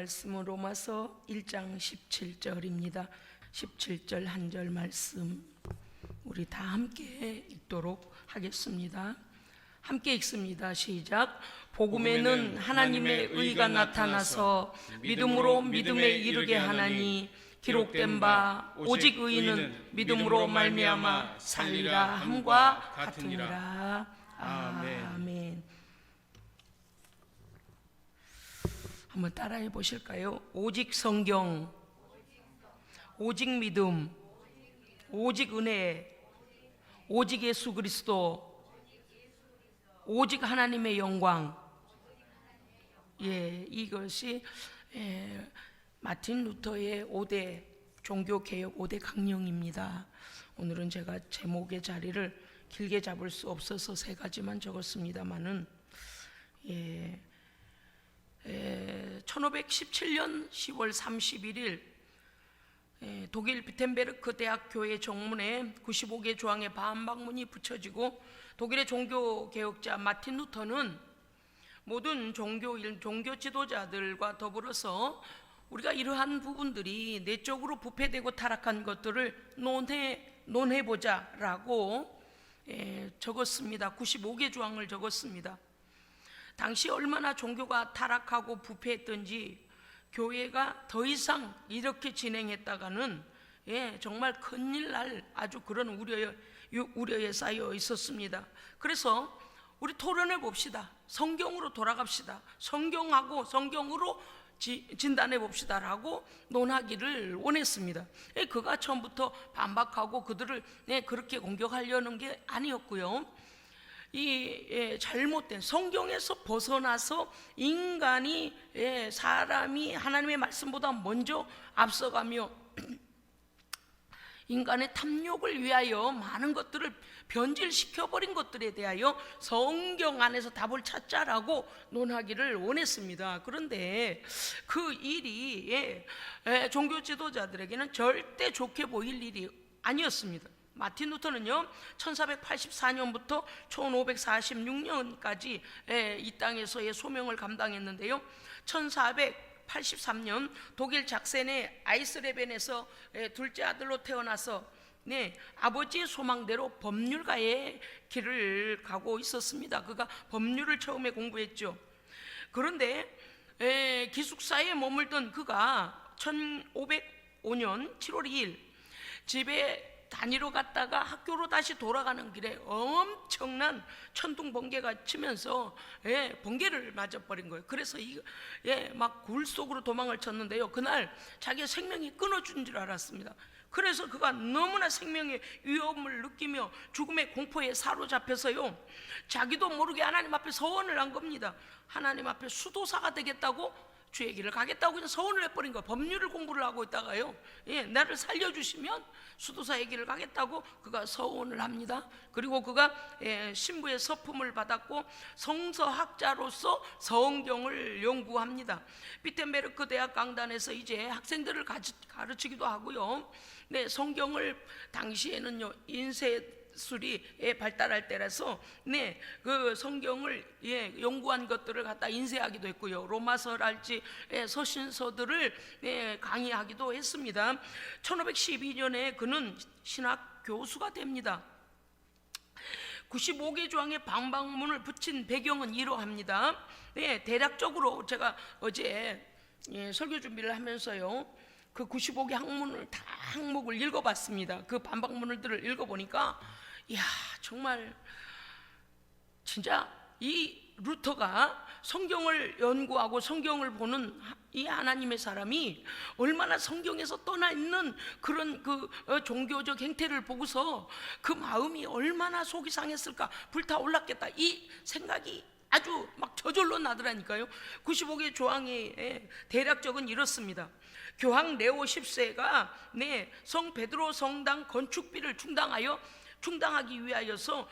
말씀은 로마서 1장 17절입니다. 17절 한 절 말씀 우리 다 함께 읽도록 하겠습니다. 함께 읽습니다. 시작. 복음에는 하나님의 의가 나타나서 믿음으로 믿음에 이르게 하나니 기록된 바 오직 의인은 믿음으로 말미암아 살리라 함과 같으니라. 아멘. 한번 따라해 보실까요? 오직 성경, 오직 믿음, 오직 은혜, 오직 예수 그리스도, 오직 하나님의 영광. 이것이 마틴 루터의 5대 종교개혁 5대 강령입니다. 오늘은 제가 제목의 자리를 길게 잡을 수 없어서 3가지만 적었습니다만은 1517년 10월 31일 독일 비텐베르크 대학교의 정문에 95개 조항의 반박문이 붙여지고 독일의 종교개혁자 마틴 루터는 모든 종교 지도자들과 더불어서 우리가 이러한 부분들이 내적으로 부패되고 타락한 것들을 논해보자 라고 적었습니다. 95개 조항을 적었습니다. 당시 얼마나 종교가 타락하고 부패했던지 교회가 더 이상 이렇게 진행했다가는 정말 큰일 날 아주 그런 우려에 쌓여 있었습니다. 그래서 우리 토론해 봅시다. 성경으로 돌아갑시다. 성경하고 성경으로 진단해 봅시다 라고 논하기를 원했습니다. 그가 처음부터 반박하고 그들을 그렇게 공격하려는 게 아니었고요. 이 잘못된 성경에서 벗어나서 인간이 사람이 하나님의 말씀보다 먼저 앞서가며 인간의 탐욕을 위하여 많은 것들을 변질시켜버린 것들에 대하여 성경 안에서 답을 찾자라고 논하기를 원했습니다. 그런데 그 일이 종교 지도자들에게는 절대 좋게 보일 일이 아니었습니다. 마틴 루터는요 1484년부터 1546년까지 이 땅에서의 소명을 감당했는데요 1483년 독일 작센의 아이스레벤에서 둘째 아들로 태어나서 아버지의 소망대로 법률가의 길을 가고 있었습니다. 그가 법률을 처음에 공부했죠. 그런데 기숙사에 머물던 그가 1505년 7월 2일 집에 다니러 갔다가 학교로 다시 돌아가는 길에 엄청난 천둥 번개가 치면서 번개를 맞아버린 거예요. 그래서 막 굴 속으로 도망을 쳤는데요. 그날 자기의 생명이 끊어진 줄 알았습니다. 그래서 그가 너무나 생명의 위험을 느끼며 죽음의 공포에 사로잡혀서요 자기도 모르게 하나님 앞에 서원을 한 겁니다. 하나님 앞에 수도사가 되겠다고 주의 길을 가겠다고 그냥 서원을 해버린 거예요. 법률을 공부를 하고 있다가요 나를 살려주시면 수도사의 길을 가겠다고 그가 서원을 합니다. 그리고 그가 신부의 서품을 받았고 성서학자로서 성경을 연구합니다. 비텐베르크 대학 강단에서 이제 학생들을 가르치기도 하고요 성경을 당시에는요 인쇄술이 발달할 때라서 그 성경을 연구한 것들을 갖다 인쇄하기도 했고요 로마서랄지 서신서들을 강의하기도 했습니다. 1512년에 그는 신학 교수가 됩니다. 95개 조항의 반박문을 붙인 배경은 이러합니다. 대략적으로 제가 어제 설교 준비를 하면서요 그 95개 항목을 읽어봤습니다. 그 반박문들을 읽어보니까 이야 정말 진짜 이 루터가 성경을 연구하고 성경을 보는 이 하나님의 사람이 얼마나 성경에서 떠나 있는 그런 그 종교적 행태를 보고서 그 마음이 얼마나 속이 상했을까 불타올랐겠다 이 생각이 아주 막 저절로 나더라니까요. 95개 조항의 대략적은 이렇습니다. 교황 레오 10세가 성 베드로 성당 건축비를 충당하기 위하여서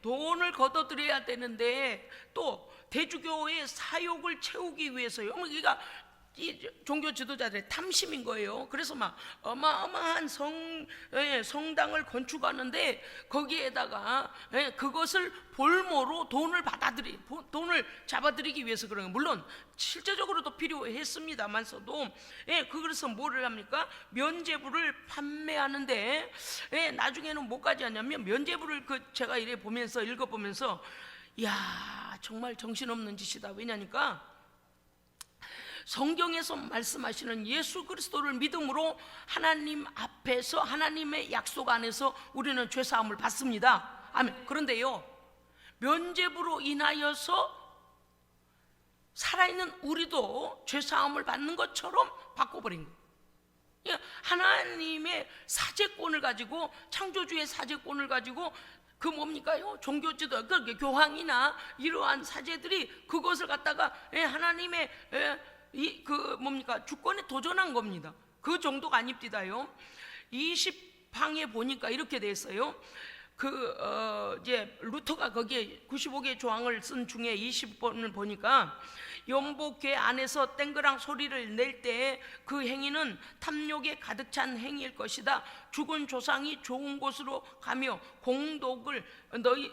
돈을 걷어들여야 되는데 또 대주교의 사욕을 채우기 위해서요. 그러니까 이 종교 지도자들의 탐심인 거예요. 그래서 막 어마어마한 성당을 건축하는데 거기에다가 그것을 볼모로 돈을 잡아들이기 위해서 그런 거예요. 물론 실제적으로도 필요했습니다만서도 그래서 뭐를 합니까? 면죄부를 판매하는데 나중에는 뭐까지 하냐면 면죄부를 제가 이래 보면서 읽어보면서 야 정말 정신없는 짓이다. 왜냐니까 성경에서 말씀하시는 예수 그리스도를 믿음으로 하나님 앞에서 하나님의 약속 안에서 우리는 죄사함을 받습니다. 아멘. 그런데요 면죄부로 인하여서 살아있는 우리도 죄사함을 받는 것처럼 바꿔버린 거예요. 하나님의 사제권을 가지고 창조주의 사제권을 가지고 그 뭡니까요? 종교지도 그 교황이나 이러한 사제들이 그것을 갖다가 하나님의 주권에 도전한 겁니다. 그 정도가 아닙니다요. 20방에 보니까 이렇게 돼 있어요. 이제 루터가 거기에 95개 조항을 쓴 중에 20번을 보니까 연복궤 안에서 땡그랑 소리를 낼 때 그 행위는 탐욕에 가득 찬 행위일 것이다. 죽은 조상이 좋은 곳으로 가며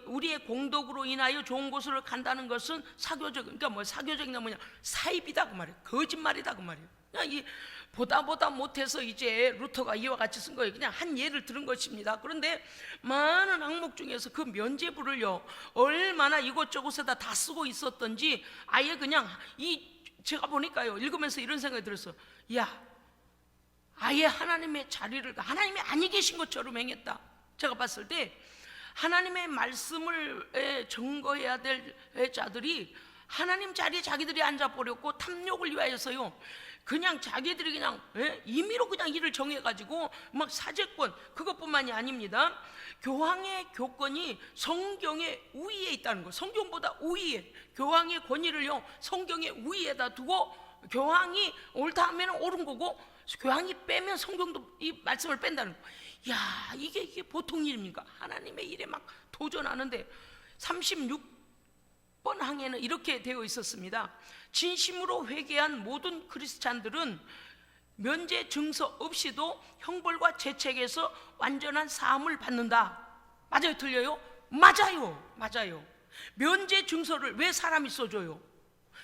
우리의 공덕으로 인하여 좋은 곳으로 간다는 것은 사교적, 그러니까 뭐 사교적이나 뭐냐 사입이다 그 말이에요. 거짓말이다 그 말이에요. 그냥 보다 못해서 이제 루터가 이와 같이 쓴 거예요. 그냥 한 예를 들은 것입니다. 그런데 많은 항목 중에서 그 면죄부를요 얼마나 이곳저곳에다 다 쓰고 있었던지 아예 그냥 제가 보니까요 읽으면서 이런 생각이 들었어요. 야 아예 하나님의 자리를 하나님이 아니 계신 것처럼 행했다. 제가 봤을 때 하나님의 말씀을 증거해야 될 자들이 하나님 자리에 자기들이 앉아버렸고 탐욕을 위하여서요 그냥 자기들이 그냥 임의로 그냥 일을 정해가지고 막 사제권 그것뿐만이 아닙니다. 교황의 교권이 성경의 우위에 있다는 거. 성경보다 우위에 교황의 권위를요 성경의 우위에다 두고 교황이 옳다 하면 옳은 거고 교황이 빼면 성경도 이 말씀을 뺀다는 거. 야 이게 보통 일입니까? 하나님의 일에 막 도전하는데 36번 항에는 이렇게 되어 있었습니다. 진심으로 회개한 모든 크리스찬들은 면죄 증서 없이도 형벌과 죄책에서 완전한 사함을 받는다. 맞아요? 틀려요? 맞아요. 면죄 증서를 왜 사람이 써줘요?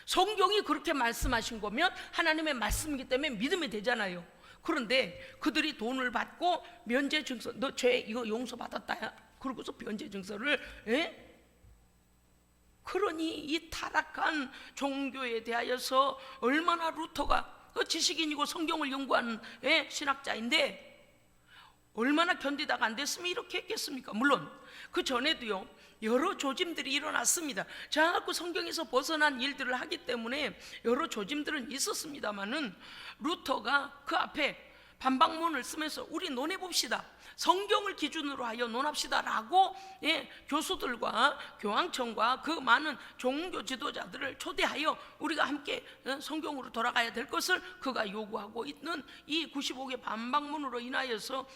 성경이 그렇게 말씀하신 거면 하나님의 말씀이기 때문에 믿으면 되잖아요. 그런데 그들이 돈을 받고 면죄 증서 너 죄 이거 용서받았다 그러고서 면죄 증서를 그러니 이 타락한 종교에 대하여서 얼마나 루터가 지식인이고 성경을 연구하는 신학자인데 얼마나 견디다가 안 됐으면 이렇게 했겠습니까? 물론 그 전에도요 여러 조짐들이 일어났습니다. 자꾸 성경에서 벗어난 일들을 하기 때문에 여러 조짐들은 있었습니다만은 루터가 그 앞에 반박문을 쓰면서 우리 논해봅시다. 성경을 기준으로 하여 논합시다라고 교수들과 교황청과 그 많은 종교 지도자들을 초대하여 우리가 함께 성경으로 돌아가야 될 것을 그가 요구하고 있는 이 95개 반박문으로 인하여서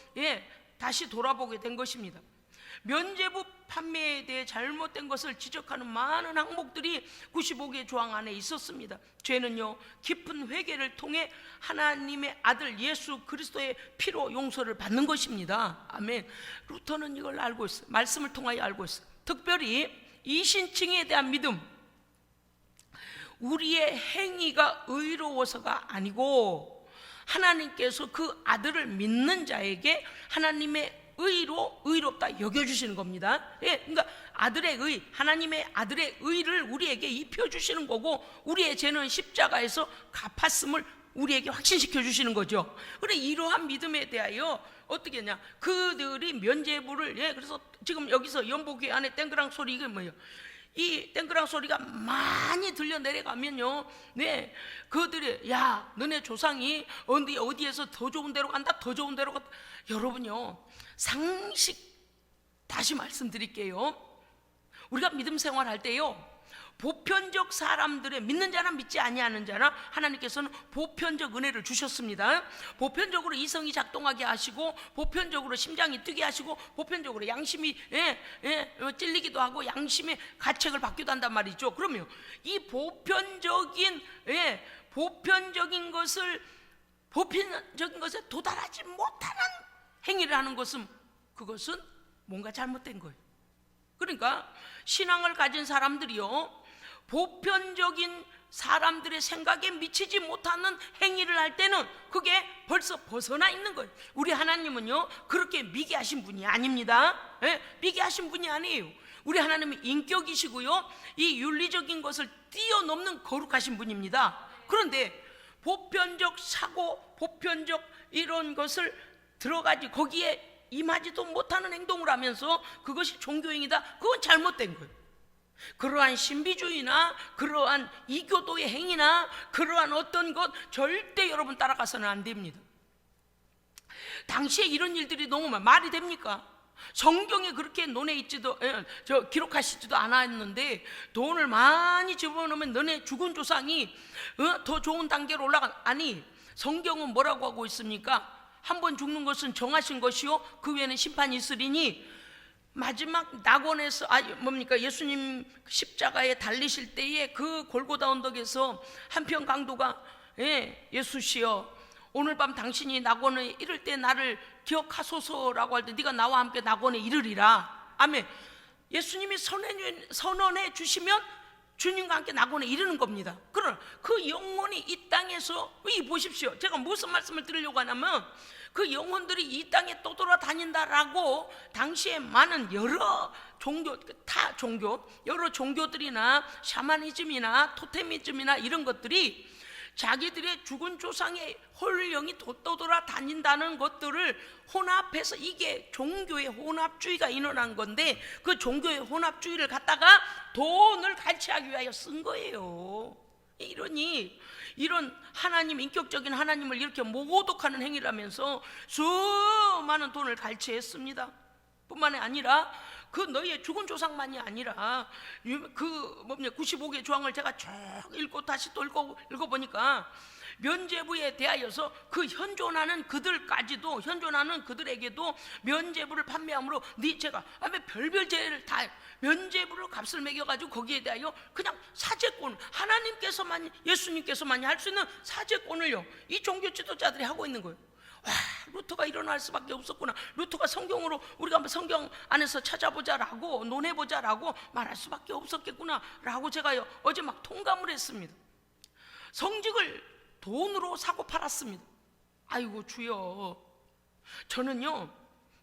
다시 돌아보게 된 것입니다. 면죄부 판매에 대해 잘못된 것을 지적하는 많은 항목들이 95개 조항 안에 있었습니다. 죄는요 깊은 회개를 통해 하나님의 아들 예수 그리스도의 피로 용서를 받는 것입니다. 아멘. 루터는 이걸 알고 있어요. 말씀을 통하여 알고 있어요. 특별히 이신칭에 대한 믿음, 우리의 행위가 의로워서가 아니고 하나님께서 그 아들을 믿는 자에게 하나님의 의롭다 여겨주시는 겁니다. 그러니까 아들의 의, 하나님의 아들의 의를 우리에게 입혀주시는 거고 우리의 죄는 십자가에서 갚았음을 우리에게 확신시켜 주시는 거죠. 그래 이러한 믿음에 대하여 어떻게 했냐 그들이 면죄부를 그래서 지금 여기서 연복궤 안에 땡그랑 소리 이게 뭐예요? 이 땡그랑 소리가 많이 들려 내려가면요 그들이 야 너네 조상이 어디에서 더 좋은 데로 간다 더 좋은 데로 간다. 여러분요 상식 다시 말씀드릴게요. 우리가 믿음 생활할 때요 보편적 사람들의 믿는 자나 믿지 아니하는 자나 하나님께서는 보편적 은혜를 주셨습니다. 보편적으로 이성이 작동하게 하시고 보편적으로 심장이 뛰게 하시고 보편적으로 양심이 찔리기도 하고 양심의 가책을 받기도 한단 말이죠. 그러면 이 보편적인 보편적인 것에 도달하지 못하는 행위를 하는 것은 그것은 뭔가 잘못된 거예요. 그러니까 신앙을 가진 사람들이요, 보편적인 사람들의 생각에 미치지 못하는 행위를 할 때는 그게 벌써 벗어나 있는 거예요. 우리 하나님은요 그렇게 미개하신 분이 아닙니다. 미개하신 분이 아니에요. 우리 하나님은 인격이시고요, 이 윤리적인 것을 뛰어넘는 거룩하신 분입니다. 그런데 보편적 사고, 보편적 이런 것을 들어가지 거기에 임하지도 못하는 행동을 하면서 그것이 종교행위다, 그건 잘못된 거예요. 그러한 신비주의나 그러한 이교도의 행위나 그러한 어떤 것 절대 여러분 따라가서는 안 됩니다. 당시에 이런 일들이 너무 말이 됩니까? 성경에 그렇게 기록하시지도 않았는데 돈을 많이 집어넣으면 너네 죽은 조상이 더 좋은 단계로 올라간. 아니, 성경은 뭐라고 하고 있습니까? 한 번 죽는 것은 정하신 것이요 그 외에는 심판이 있으리니, 마지막 낙원에서 예수님 십자가에 달리실 때에 그 골고다 언덕에서 한편 강도가 예수시여 오늘 밤 당신이 낙원에 이를 때 나를 기억하소서라고 할 때 네가 나와 함께 낙원에 이르리라. 아멘. 예수님이 선언해 주시면 주님과 함께 낙원에 이르는 겁니다. 그러나 그 영혼이 이 땅에서, 보십시오, 제가 무슨 말씀을 드리려고 하냐면 그 영혼들이 이 땅에 떠돌아다닌다라고 당시에 많은 여러 종교들이나 샤머니즘이나 토테미즘이나 이런 것들이 자기들의 죽은 조상의 홀령이 떠돌아다닌다는 것들을 혼합해서, 이게 종교의 혼합주의가 일어난 건데 그 종교의 혼합주의를 갖다가 돈을 갈취하기 위하여 쓴 거예요. 이런 하나님, 인격적인 하나님을 이렇게 모독하는 행위를 하면서 수많은 돈을 갈취했습니다. 뿐만이 아니라 그 너희의 죽은 조상만이 아니라 95개 조항을 제가 쭉 읽고 다시 또 읽어보니까 면죄부에 대하여서 그 현존하는 그들에게도 면죄부를 판매함으로 제가 별별 죄를 다 면죄부로 값을 매겨가지고 거기에 대하여 그냥 사죄권, 하나님께서만, 예수님께서만이 할 수 있는 사죄권을요 이 종교 지도자들이 하고 있는 거예요. 와, 루터가 일어날 수밖에 없었구나. 루터가 성경으로 우리가 한번 성경 안에서 찾아보자라고, 논해보자라고 말할 수밖에 없었겠구나 라고 제가 어제 막 통감을 했습니다. 성직을 돈으로 사고 팔았습니다. 아이고 주여, 저는요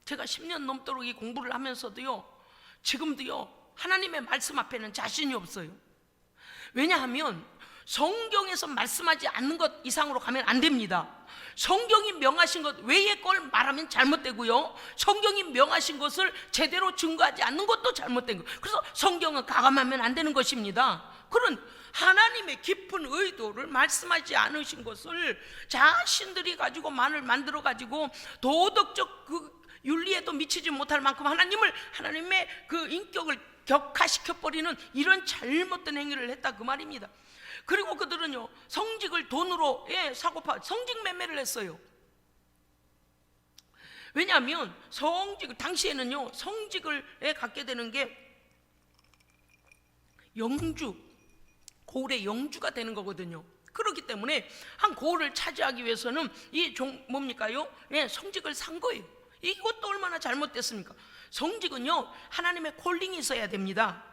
제가 10년 넘도록 이 공부를 하면서도요 지금도요 하나님의 말씀 앞에는 자신이 없어요. 왜냐하면 성경에서 말씀하지 않는 것 이상으로 가면 안 됩니다. 성경이 명하신 것 외의 걸 말하면 잘못되고요, 성경이 명하신 것을 제대로 증거하지 않는 것도 잘못된 거예요. 그래서 성경은 가감하면 안 되는 것입니다. 그런 하나님의 깊은 의도를 말씀하지 않으신 것을 자신들이 가지고 만들어 가지고 도덕적 그 윤리에도 미치지 못할 만큼 하나님의 그 인격을 격화시켜 버리는 이런 잘못된 행위를 했다 그 말입니다. 그리고 그들은요 성직을 돈으로 성직 매매를 했어요. 왜냐하면 당시에는요 성직을 갖게 되는 게 고을의 영주가 되는 거거든요. 그렇기 때문에 한 고을을 차지하기 위해서는 성직을 산 거예요. 이것도 얼마나 잘못됐습니까? 성직은요 하나님의 콜링이 있어야 됩니다.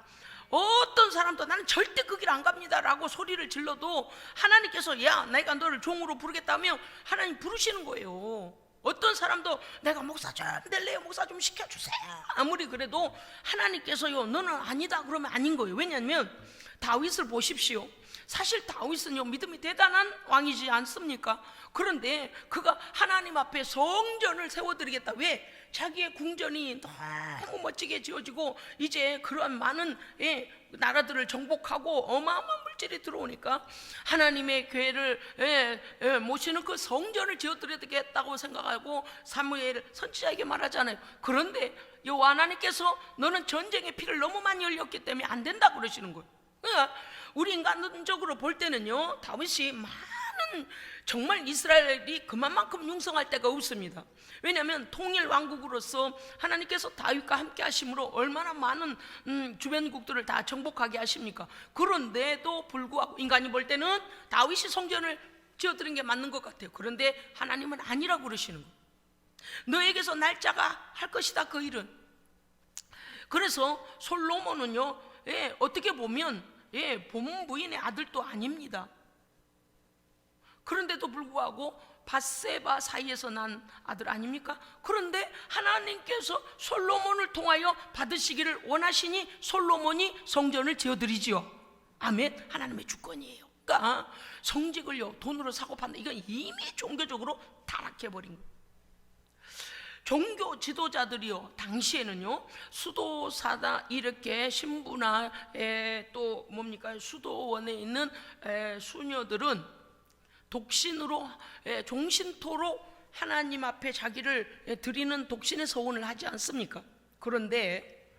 어떤 사람도 나는 절대 그 길 안 갑니다 라고 소리를 질러도 하나님께서 야 내가 너를 종으로 부르겠다며 하나님 부르시는 거예요. 어떤 사람도 내가 목사 좀 될래요, 목사 좀 시켜주세요, 아무리 그래도 하나님께서요 너는 아니다 그러면 아닌 거예요. 왜냐하면 다윗을 보십시오. 사실 다윗은요 믿음이 대단한 왕이지 않습니까? 그런데 그가 하나님 앞에 성전을 세워드리겠다. 왜? 자기의 궁전이 너무 멋지게 지어지고 이제 그러한 많은 나라들을 정복하고 어마어마한 물질이 들어오니까 하나님의 교회를 모시는 그 성전을 지어드리겠다고 생각하고 사무엘 선지자에게 말하잖아요. 그런데 여호와 하나님께서 너는 전쟁의 피를 너무 많이 흘렸기 때문에 안 된다 그러시는 거예요. 우리 인간적으로 볼 때는요 다윗이 많은, 정말 이스라엘이 그만큼 융성할 때가 없습니다. 왜냐하면 통일 왕국으로서 하나님께서 다윗과 함께 하심으로 얼마나 많은 주변국들을 다 정복하게 하십니까? 그런데도 불구하고 인간이 볼 때는 다윗이 성전을 지어드린 게 맞는 것 같아요. 그런데 하나님은 아니라고 그러시는 거예요. 너에게서 날짜가 할 것이다, 그 일은. 그래서 솔로몬은요, 어떻게 보면 본 부인의 아들도 아닙니다. 그런데도 불구하고 밧세바 사이에서 난 아들 아닙니까? 그런데 하나님께서 솔로몬을 통하여 받으시기를 원하시니 솔로몬이 성전을 지어드리지요. 아멘. 하나님의 주권이에요. 그러니까 성직을요 돈으로 사고 판다, 이건 이미 종교적으로 타락해버린 거예요. 종교 지도자들이요 당시에는요 수도사다 이렇게 신부나 또 뭡니까 수도원에 있는 수녀들은 독신으로 종신토로 하나님 앞에 자기를 드리는 독신의 서원을 하지 않습니까? 그런데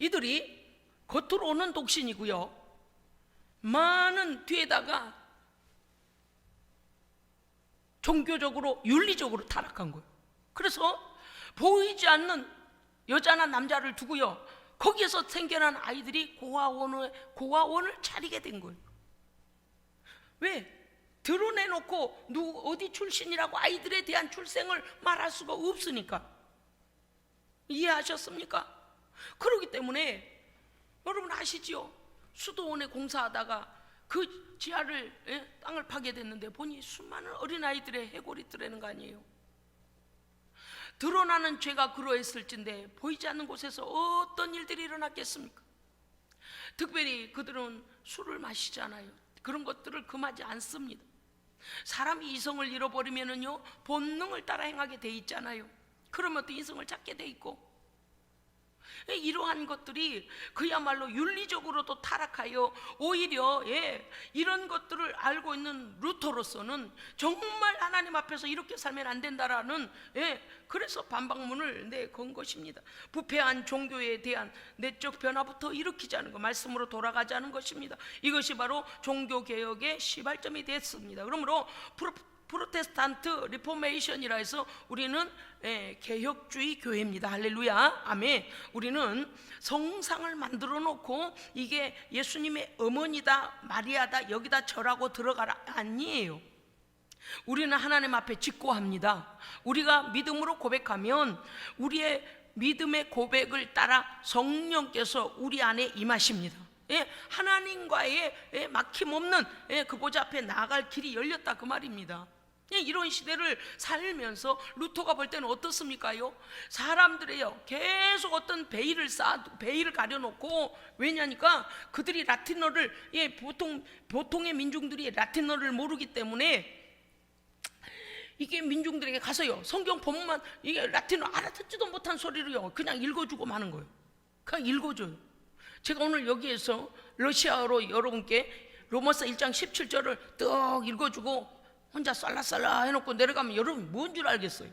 이들이 겉으로는 독신이고요 많은 뒤에다가 종교적으로 윤리적으로 타락한 거예요. 그래서 보이지 않는 여자나 남자를 두고요 거기에서 생겨난 아이들이 고아원을 차리게 된 거예요. 왜? 드러내놓고 누구 어디 출신이라고 아이들에 대한 출생을 말할 수가 없으니까. 이해하셨습니까? 그렇기 때문에 여러분 아시지요? 수도원에 공사하다가 그 지하를 땅을 파게 됐는데 보니 수많은 어린아이들의 해골이 뜨라는 거 아니에요. 드러나는 죄가 그러했을진데 보이지 않는 곳에서 어떤 일들이 일어났겠습니까? 특별히 그들은 술을 마시잖아요. 그런 것들을 금하지 않습니다. 사람이 이성을 잃어버리면은요 본능을 따라 행하게 돼 있잖아요. 그러면 또 이성을 찾게 돼 있고, 이러한 것들이 그야말로 윤리적으로도 타락하여 오히려 이런 것들을 알고 있는 루터로서는 정말 하나님 앞에서 이렇게 살면 안 된다라는 그래서 반박문을 내건 것입니다. 부패한 종교에 대한 내적 변화부터 일으키자는 것, 말씀으로 돌아가자는 것입니다. 이것이 바로 종교개혁의 시발점이 됐습니다. 그러므로 프로테스탄트 리포메이션이라 해서 우리는 개혁주의 교회입니다. 할렐루야, 아멘. 우리는 성상을 만들어 놓고 이게 예수님의 어머니다 마리아다 여기다 절하고 들어가라 아니에요. 우리는 하나님 앞에 직고합니다. 우리가 믿음으로 고백하면 우리의 믿음의 고백을 따라 성령께서 우리 안에 임하십니다. 하나님과의 막힘없는 그 보좌 앞에 나아갈 길이 열렸다 그 말입니다. 이런 시대를 살면서 루터가 볼 때는 어떻습니까요? 사람들이요 계속 어떤 베일을 가려놓고, 왜냐니까 그들이 라틴어를 보통의 민중들이 라틴어를 모르기 때문에 이게 민중들에게 가서요 성경 본문만 이게 라틴어 알아듣지도 못한 소리를요 그냥 읽어주고 마는 거예요. 그냥 읽어줘요. 제가 오늘 여기에서 러시아어로 여러분께 로마서 1장 17절을 떡 읽어주고 혼자 쌀라쌀라 해놓고 내려가면 여러분 뭔 줄 알겠어요?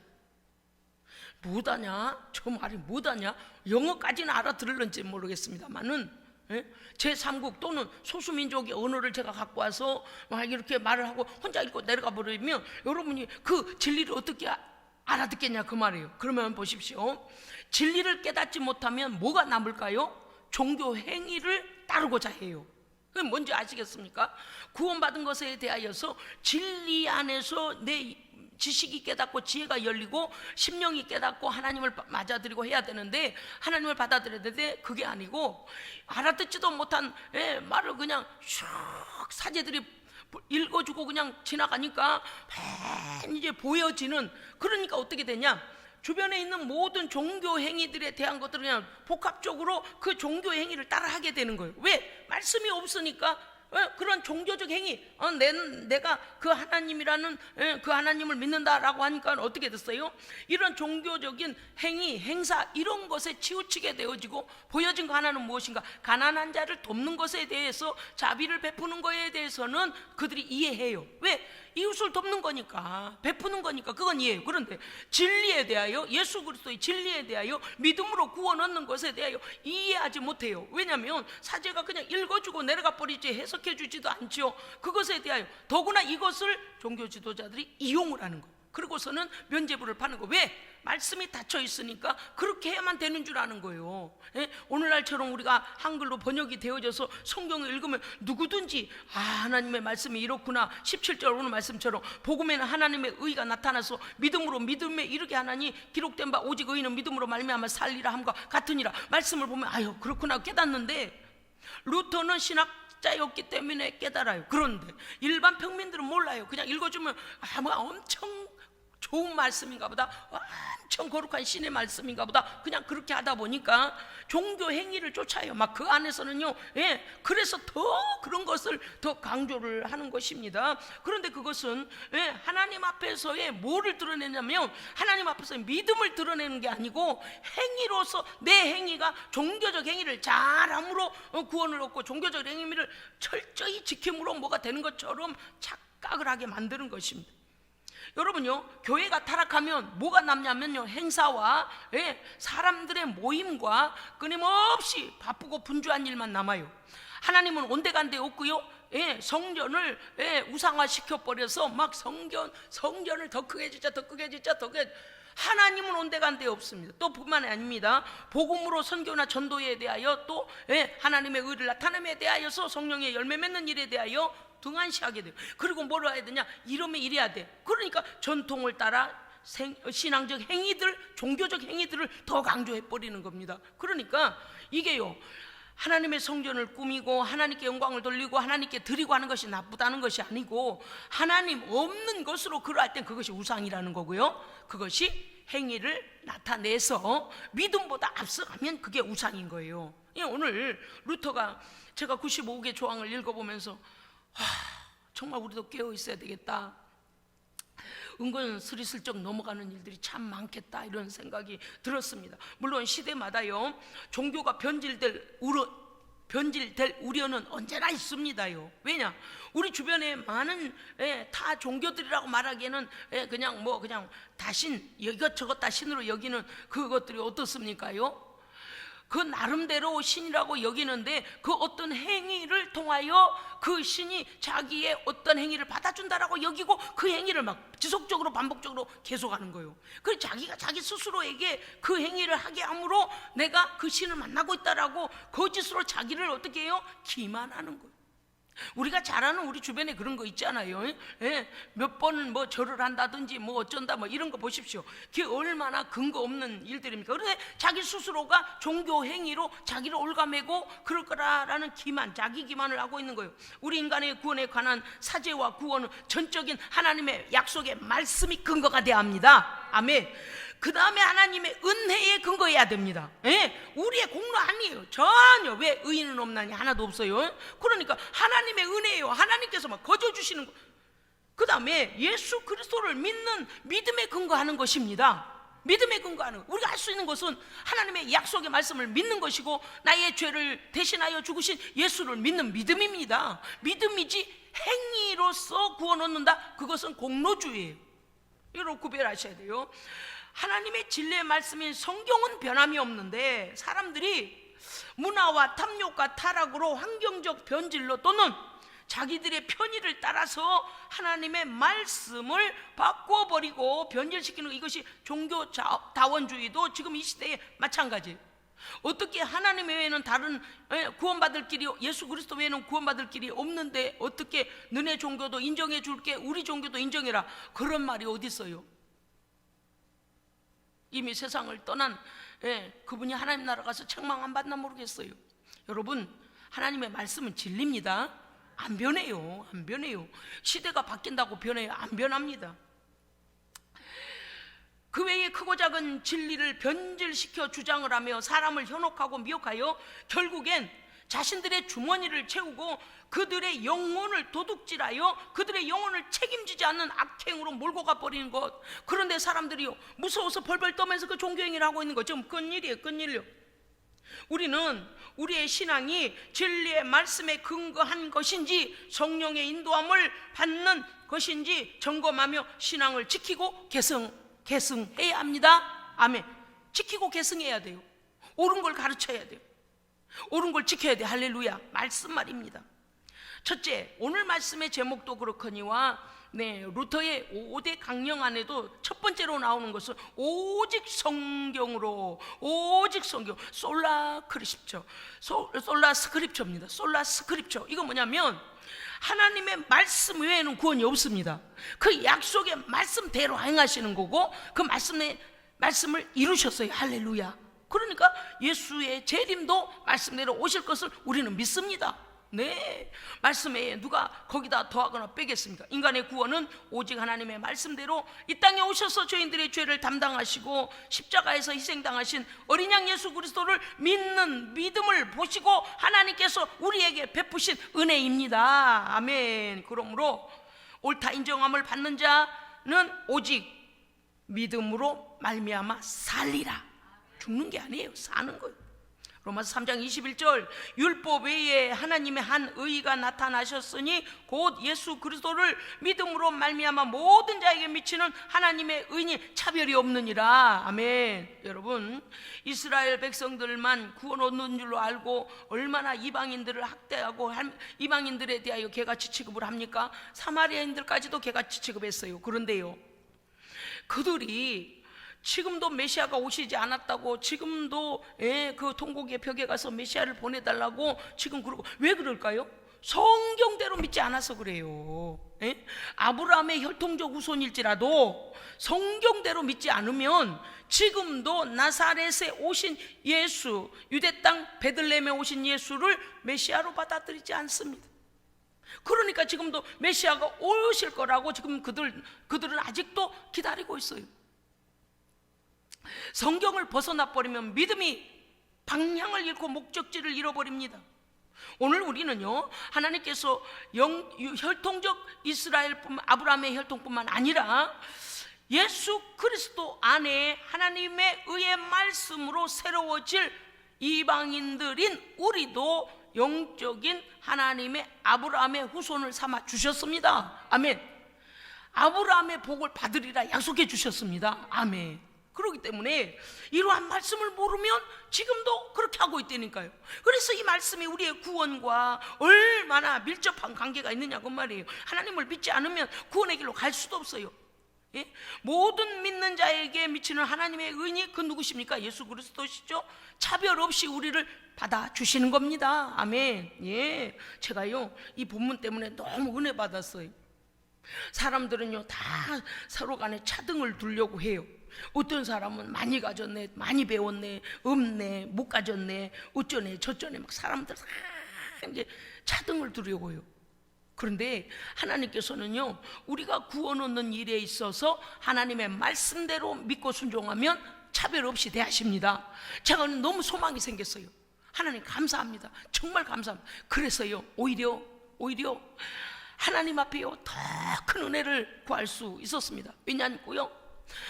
뭐다냐? 저 말이 뭐다냐? 영어까지는 알아들을런지 모르겠습니다만은 제3국 또는 소수민족의 언어를 제가 갖고 와서 막 이렇게 말을 하고 혼자 읽고 내려가 버리면 여러분이 그 진리를 어떻게 알아듣겠냐 그 말이에요. 그러면 보십시오. 진리를 깨닫지 못하면 뭐가 남을까요? 종교 행위를 따르고자 해요. 그게 뭔지 아시겠습니까? 구원받은 것에 대하여서 진리 안에서 내 지식이 깨닫고 지혜가 열리고 심령이 깨닫고 하나님을 맞아들이고 해야 되는데, 하나님을 받아들여야 되는데 그게 아니고 알아듣지도 못한 말을 그냥 슉 사제들이 읽어주고 그냥 지나가니까 이제 보여지는, 그러니까 어떻게 되냐, 주변에 있는 모든 종교 행위들에 대한 것들을 그냥 복합적으로 그 종교 행위를 따라하게 되는 거예요. 왜? 말씀이 없으니까. 그런 종교적 행위, 내가 그 하나님이라는 그 하나님을 믿는다라고 하니까 어떻게 됐어요? 이런 종교적인 행위, 행사 이런 것에 치우치게 되어지고 보여진 거 하나는 무엇인가? 가난한 자를 돕는 것에 대해서 자비를 베푸는 것에 대해서는 그들이 이해해요. 왜? 이웃을 돕는 거니까, 베푸는 거니까 그건 이해해요. 그런데 진리에 대하여, 예수 그리스도의 진리에 대하여, 믿음으로 구원 얻는 것에 대하여 이해하지 못해요. 왜냐하면 사제가 그냥 읽어주고 내려가 버리지 해석해 주지도 않죠. 그것에 대하여 더구나 이것을 종교 지도자들이 이용을 하는 거예요. 그리고서는 면죄부를 파는 거. 왜? 말씀이 닫혀 있으니까 그렇게 해야만 되는 줄 아는 거예요. 예? 오늘날처럼 우리가 한글로 번역이 되어져서 성경을 읽으면 누구든지 하나님의 말씀이 이렇구나, 17절 오늘 말씀처럼 복음에는 하나님의 의가 나타나서 믿음으로 믿음에 이르게 하나니 기록된 바 오직 의인은 믿음으로 말미암아 살리라 함과 같으니라. 말씀을 보면 아유 그렇구나 깨닫는데, 루터는 신학자였기 때문에 깨달아요. 그런데 일반 평민들은 몰라요. 그냥 읽어주면 뭐 엄청 좋은 말씀인가 보다, 엄청 거룩한 신의 말씀인가 보다, 그냥 그렇게 하다 보니까 종교 행위를 쫓아요. 막 그 안에서는요, 예, 그래서 더 그런 것을 더 강조를 하는 것입니다. 그런데 그것은 하나님 앞에서의 뭐를 드러내냐면, 하나님 앞에서의 믿음을 드러내는 게 아니고 행위로서 내 행위가 종교적 행위를 잘함으로 구원을 얻고 종교적 행위를 철저히 지킴으로 뭐가 되는 것처럼 착각을 하게 만드는 것입니다. 여러분요, 교회가 타락하면 뭐가 남냐면요, 행사와 사람들의 모임과 끊임없이 바쁘고 분주한 일만 남아요. 하나님은 온데간데 없고요, 성전을 우상화시켜버려서 막 성전을 더 크게 짓자, 더 크게 짓자, 더 크게. 하나님은 온데간데 없습니다. 또 뿐만이 아닙니다. 복음으로 선교나 전도에 대하여, 또 하나님의 의를 나타냄에 대하여서 성령의 열매 맺는 일에 대하여 등한시하게 돼요. 그리고 뭐라 해야 되냐, 이러면 이래야 돼. 그러니까 전통을 따라 신앙적 행위들, 종교적 행위들을 더 강조해 버리는 겁니다. 그러니까 이게요, 하나님의 성전을 꾸미고 하나님께 영광을 돌리고 하나님께 드리고 하는 것이 나쁘다는 것이 아니고, 하나님 없는 것으로 그러할 땐 그것이 우상이라는 거고요, 그것이 행위를 나타내서 믿음보다 앞서가면 그게 우상인 거예요. 오늘 루터가, 제가 95개 조항을 읽어보면서 정말 우리도 깨어 있어야 되겠다, 은근 스리슬쩍 넘어가는 일들이 참 많겠다, 이런 생각이 들었습니다. 물론 시대마다요, 종교가 변질될 우려는 언제나 있습니다요. 왜냐? 우리 주변에 많은 타 종교들이라고 말하기에는 그냥 다신, 이것저것 다신으로 여기는 그것들이 어떻습니까요? 그 나름대로 신이라고 여기는데, 그 어떤 행위를 통하여 그 신이 자기의 어떤 행위를 받아준다라고 여기고 그 행위를 막 지속적으로 반복적으로 계속하는 거예요. 그래서 자기가 자기 스스로에게 그 행위를 하게 함으로 내가 그 신을 만나고 있다라고 거짓으로 자기를 어떻게 해요? 기만하는 거예요. 우리가 잘 아는 우리 주변에 그런 거 있잖아요. 몇 번 뭐 절을 한다든지 뭐 어쩐다 뭐 이런 거 보십시오. 그게 얼마나 근거 없는 일들입니까? 그런데 자기 스스로가 종교 행위로 자기를 올가매고 그럴 거라라는 기만, 자기 기만을 하고 있는 거예요. 우리 인간의 구원에 관한 사죄와 구원은 전적인 하나님의 약속의 말씀이 근거가 돼야 합니다. 아멘. 그 다음에 하나님의 은혜에 근거해야 됩니다. 우리의 공로 아니에요. 전혀. 왜? 의인은 없나니 하나도 없어요. 그러니까 하나님의 은혜예요. 하나님께서 막 거저주시는 거. 그 다음에 예수 그리스도를 믿는 믿음에 근거하는 것입니다. 믿음에 근거하는, 우리가 할 수 있는 것은 하나님의 약속의 말씀을 믿는 것이고, 나의 죄를 대신하여 죽으신 예수를 믿는 믿음입니다. 믿음이지 행위로서 구원 얻는다, 그것은 공로주의예요. 이걸 구별하셔야 돼요. 하나님의 진리의 말씀인 성경은 변함이 없는데, 사람들이 문화와 탐욕과 타락으로 환경적 변질로 또는 자기들의 편의를 따라서 하나님의 말씀을 바꿔버리고 변질시키는, 이것이 종교다원주의도 지금 이 시대에 마찬가지예요. 어떻게 하나님 외에는 다른 구원받을 길이, 예수 그리스도 외에는 구원받을 길이 없는데 어떻게 너네 종교도 인정해 줄게, 우리 종교도 인정해라, 그런 말이 어디 있어요? 이미 세상을 떠난 그분이 하나님 나라 가서 책망 안 받나 모르겠어요. 여러분, 하나님의 말씀은 진리입니다. 안 변해요. 안 변해요. 시대가 바뀐다고 변해요? 안 변합니다. 그 외에 크고 작은 진리를 변질시켜 주장을 하며 사람을 현혹하고 미혹하여 결국엔 자신들의 주머니를 채우고 그들의 영혼을 도둑질하여 그들의 영혼을 책임지지 않는 악행으로 몰고 가버리는 것. 그런데 사람들이요, 무서워서 벌벌 떠면서 그 종교행위를 하고 있는 거 지금 큰일이에요. 큰일이요. 우리는 우리의 신앙이 진리의 말씀에 근거한 것인지 성령의 인도함을 받는 것인지 점검하며 신앙을 지키고 계승해야 합니다. 아멘. 지키고 계승해야 돼요. 옳은 걸 가르쳐야 돼요. 옳은 걸 지켜야 돼. 할렐루야. 말씀 말입니다. 첫째, 오늘 말씀의 제목도 그렇거니와 루터의 5대 강령 안에도 첫 번째로 나오는 것은 오직 성경으로, 오직 성경, 솔라 크립처, 솔라 스크립처입니다. 솔라 스크립처. 이거 뭐냐면 하나님의 말씀 외에는 구원이 없습니다. 그 약속의 말씀대로 행하시는 거고, 그 말씀을 이루셨어요. 할렐루야. 그러니까 예수의 재림도 말씀대로 오실 것을 우리는 믿습니다. 네, 말씀에 누가 거기다 더하거나 빼겠습니까? 인간의 구원은 오직 하나님의 말씀대로 이 땅에 오셔서 저희들의 죄를 담당하시고 십자가에서 희생당하신 어린 양 예수 그리스도를 믿는 믿음을 보시고 하나님께서 우리에게 베푸신 은혜입니다. 아멘. 그러므로 옳다 인정함을 받는 자는 오직 믿음으로 말미암아 살리라. 죽는 게 아니에요. 사는 거예요. 로마서 3장 21절, 율법 외에 하나님의 한 의가 나타나셨으니 곧 예수 그리스도를 믿음으로 말미암아 모든 자에게 미치는 하나님의 의니 차별이 없느니라. 아멘. 여러분, 이스라엘 백성들만 구원 얻는 줄로 알고 얼마나 이방인들을 학대하고 이방인들에 대하여 개같이 취급을 합니까? 사마리아인들까지도 개같이 취급했어요. 그런데요, 그들이 지금도 메시아가 오시지 않았다고, 지금도 그 통곡의 벽에 가서 메시아를 보내달라고 지금 그러고, 왜 그럴까요? 성경대로 믿지 않아서 그래요. 아브라함의 혈통적 후손일지라도 성경대로 믿지 않으면 지금도 나사렛에 오신 예수, 유대 땅 베들레헴에 오신 예수를 메시아로 받아들이지 않습니다. 그러니까 지금도 메시아가 오실 거라고 지금 그들은 아직도 기다리고 있어요. 성경을 벗어나 버리면 믿음이 방향을 잃고 목적지를 잃어버립니다. 오늘 우리는요, 하나님께서 혈통적 아브라함의 혈통뿐만 아니라 예수 그리스도 안에 하나님의 의의 말씀으로 새로워질 이방인들인 우리도 영적인 하나님의 아브라함의 후손을 삼아 주셨습니다. 아멘. 아브라함의 복을 받으리라 약속해 주셨습니다. 아멘. 그렇기 때문에 이러한 말씀을 모르면 지금도 그렇게 하고 있다니까요. 그래서 이 말씀이 우리의 구원과 얼마나 밀접한 관계가 있느냐고 말이에요. 하나님을 믿지 않으면 구원의 길로 갈 수도 없어요. 모든 믿는 자에게 미치는 하나님의 은이 그 누구십니까? 예수 그리스도시죠. 차별 없이 우리를 받아주시는 겁니다. 아멘. 제가요, 이 본문 때문에 너무 은혜 받았어요. 사람들은요, 다 서로 간에 차등을 두려고 해요. 어떤 사람은 많이 가졌네, 많이 배웠네, 없네, 못 가졌네, 어쩌네 저쩌네, 막 사람들 다 이제 차등을 두려고 해요. 그런데 하나님께서는요, 우리가 구원 얻는 일에 있어서 하나님의 말씀대로 믿고 순종하면 차별 없이 대하십니다. 제가 너무 소망이 생겼어요. 하나님 감사합니다. 정말 감사합니다. 그래서요, 오히려 하나님 앞에요, 더 큰 은혜를 구할 수 있었습니다. 왜냐고요?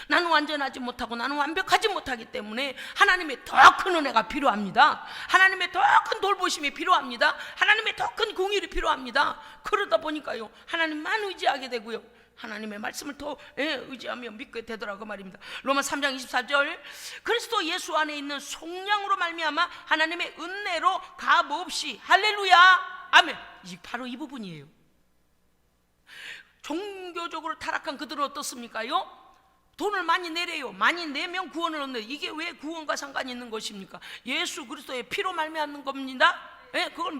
나는 완전하지 못하고 나는 완벽하지 못하기 때문에 하나님의 더 큰 은혜가 필요합니다. 하나님의 더 큰 돌보심이 필요합니다. 하나님의 더 큰 공의가 필요합니다. 그러다 보니까요, 하나님만 의지하게 되고요, 하나님의 말씀을 더 의지하며 믿게 되더라고 말입니다. 로마 3장 24절, 그리스도 예수 안에 있는 속량으로 말미암아 하나님의 은혜로 값없이, 할렐루야, 아멘. 바로 이 부분이에요. 종교적으로 타락한 그들은 어떻습니까요? 돈을 많이 내래요. 많이 내면 구원을 얻는, 이게 왜 구원과 상관이 있는 것입니까? 예수 그리스도의 피로 말미암는 겁니다. 그걸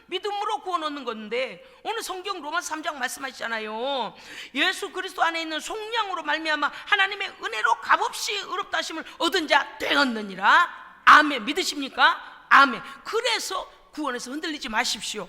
믿음으로 구원 얻는 건데, 오늘 성경 로마서 3장 말씀하시잖아요. 예수 그리스도 안에 있는 속량으로 말미암아 하나님의 은혜로 값없이 의롭다 하심을 얻은 자 되었느니라. 아멘. 믿으십니까? 아멘. 그래서 구원에서 흔들리지 마십시오.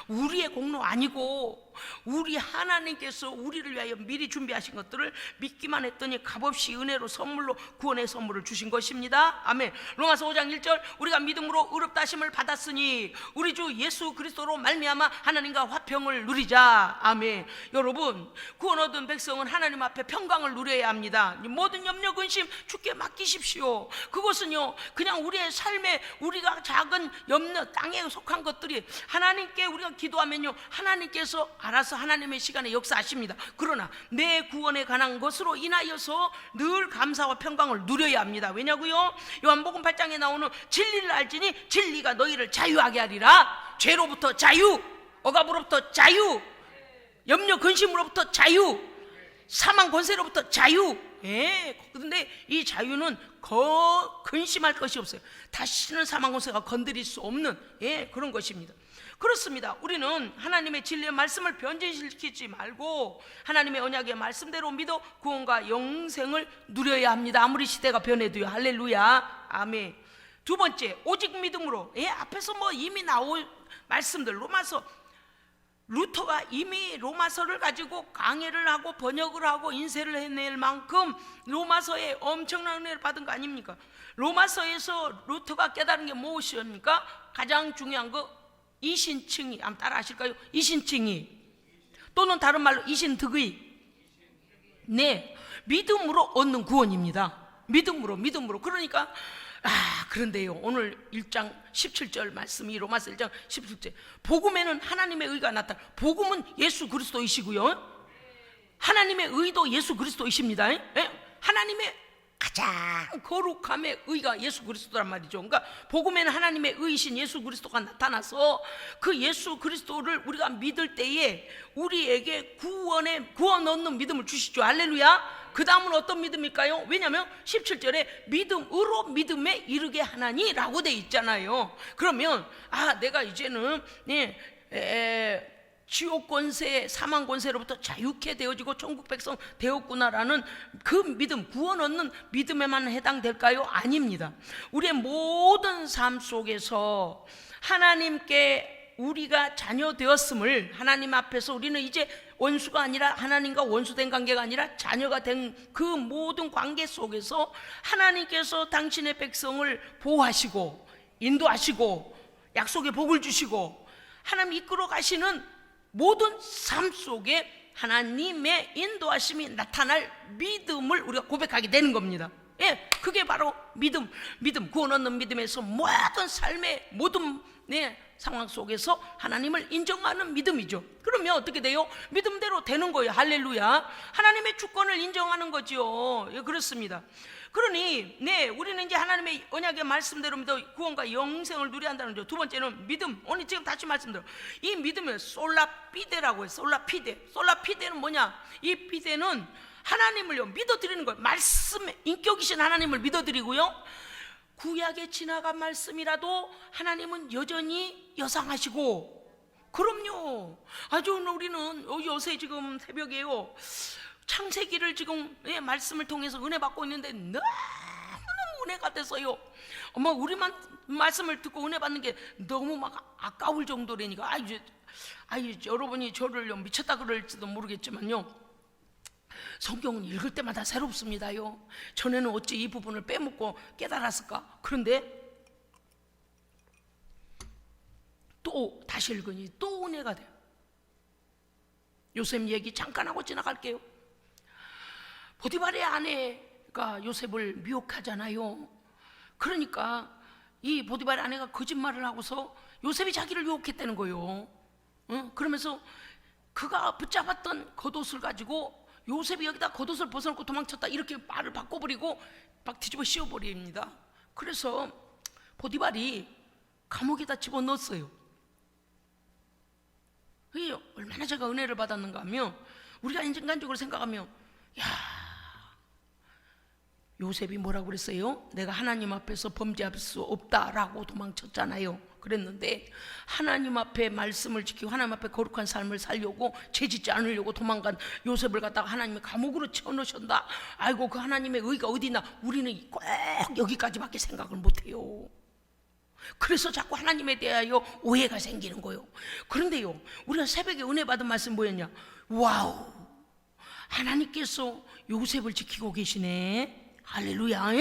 우리의 공로 아니고 우리 하나님께서 우리를 위하여 미리 준비하신 것들을 믿기만 했더니 값없이 은혜로 선물로 구원의 선물을 주신 것입니다. 아멘. 로마서 5장 1절, 우리가 믿음으로 의롭다 하심을 받았으니 우리 주 예수 그리스도로 말미암아 하나님과 화평을 누리자. 아멘. 여러분, 구원 얻은 백성은 하나님 앞에 평강을 누려야 합니다. 모든 염려 근심 주께 맡기십시오. 그것은요, 그냥 우리의 삶에 우리가 작은 염려, 땅에 속한 것들이 하나님께 우리가 기도하면요, 하나님께서 알아서 하나님의 시간에 역사하십니다. 그러나 내 구원에 관한 것으로 인하여서 늘 감사와 평강을 누려야 합니다. 왜냐고요? 요한복음 8장에 나오는 진리를 알지니 진리가 너희를 자유하게 하리라. 죄로부터 자유, 억압으로부터 자유, 염려 근심으로부터 자유, 사망 권세로부터 자유. 그런데 이 자유는 근심할 것이 없어요. 다시는 사망 권세가 건드릴 수 없는 그런 것입니다. 그렇습니다. 우리는 하나님의 진리의 말씀을 변질시키지 말고 하나님의 언약의 말씀대로 믿어 구원과 영생을 누려야 합니다. 아무리 시대가 변해도요. 할렐루야, 아멘. 두 번째, 오직 믿음으로. 앞에서 이미 나올 말씀들, 로마서, 루터가 이미 로마서를 가지고 강해를 하고 번역을 하고 인쇄를 해낼 만큼 로마서에 엄청난 은혜를 받은 거 아닙니까? 로마서에서 루터가 깨달은 게 무엇이었습니까? 가장 중요한 거 이신칭의, 한번 따라 하실까요? 이신칭의, 또는 다른 말로 이신득의. 믿음으로 얻는 구원입니다. 믿음으로. 그러니까 그런데요, 오늘 1장 17절 말씀이 로마서 1장 17절, 복음에는 하나님의 의가 나타나. 복음은 예수 그리스도이시고요, 하나님의 의도 예수 그리스도이십니다. 하나님의 가장 거룩함의 의가 예수 그리스도란 말이죠. 그러니까 복음에는 하나님의 의이신 예수 그리스도가 나타나서 그 예수 그리스도를 우리가 믿을 때에 우리에게 구원 얻는 믿음을 주시죠. 할렐루야. 그 다음은 어떤 믿음일까요? 왜냐하면 17절에 믿음으로 믿음에 이르게 하나니 라고 돼 있잖아요. 그러면 내가 이제는 지옥 권세, 사망 권세로부터 자유케 되어지고 천국 백성 되었구나라는 그 믿음, 구원 얻는 믿음에만 해당될까요? 아닙니다. 우리의 모든 삶 속에서 하나님께 우리가 자녀 되었음을, 하나님 앞에서 우리는 이제 원수가 아니라, 하나님과 원수된 관계가 아니라 자녀가 된 그 모든 관계 속에서 하나님께서 당신의 백성을 보호하시고 인도하시고 약속의 복을 주시고 하나님 이끌어 가시는 모든 삶 속에 하나님의 인도하심이 나타날 믿음을 우리가 고백하게 되는 겁니다. 그게 바로 믿음, 구원 얻는 믿음에서 모든 삶의 모든 상황 속에서 하나님을 인정하는 믿음이죠. 그러면 어떻게 돼요? 믿음대로 되는 거예요. 할렐루야. 하나님의 주권을 인정하는 거죠. 그렇습니다. 그러니 우리는 이제 하나님의 언약의 말씀대로 믿어 구원과 영생을 누려야 한다는 거죠. 두 번째는 믿음. 오늘 지금 다시 말씀드려, 이 믿음은 솔라피데라고 해요. 솔라피데는 뭐냐? 이 피데는 하나님을요 믿어드리는 거예요. 말씀의 인격이신 하나님을 믿어드리고요, 구약에 지나간 말씀이라도 하나님은 여전히 여상하시고. 그럼요. 아주 우리는 요새 지금 새벽에요, 창세기를 지금 말씀을 통해서 은혜 받고 있는데 너무너무 은혜가 돼서요, 우리만 말씀을 듣고 은혜 받는 게 너무 막 아까울 정도라니까. 여러분이 저를 미쳤다 그럴지도 모르겠지만요, 성경은 읽을 때마다 새롭습니다요. 전에는 어찌 이 부분을 빼먹고 깨달았을까? 그런데 또 다시 읽으니 또 은혜가 돼요. 요셉 얘기 잠깐 하고 지나갈게요. 보디발의 아내가 요셉을 미혹하잖아요. 그러니까 이 보디발의 아내가 거짓말을 하고서 요셉이 자기를 유혹했다는 거예요. 그러면서 그가 붙잡았던 겉옷을 가지고 요셉이 여기다 겉옷을 벗어놓고 도망쳤다, 이렇게 말을 바꿔버리고 막 뒤집어 씌워버립니다. 그래서 보디발이 감옥에다 집어넣었어요. 이게 얼마나 제가 은혜를 받았는가 하면, 우리가 인간적으로 생각하면, 요셉이 뭐라고 그랬어요? 내가 하나님 앞에서 범죄할 수 없다라고 도망쳤잖아요. 그랬는데 하나님 앞에 말씀을 지키고 하나님 앞에 거룩한 삶을 살려고, 죄짓지 않으려고 도망간 요셉을 갖다가 하나님이 감옥으로 채워넣으신다. 아이고, 그 하나님의 의가 어디 있나? 우리는 꼭 여기까지밖에 생각을 못해요. 그래서 자꾸 하나님에 대하여 오해가 생기는 거예요. 그런데요, 우리가 새벽에 은혜 받은 말씀 뭐였냐? 와우, 하나님께서 요셉을 지키고 계시네. 할렐루야.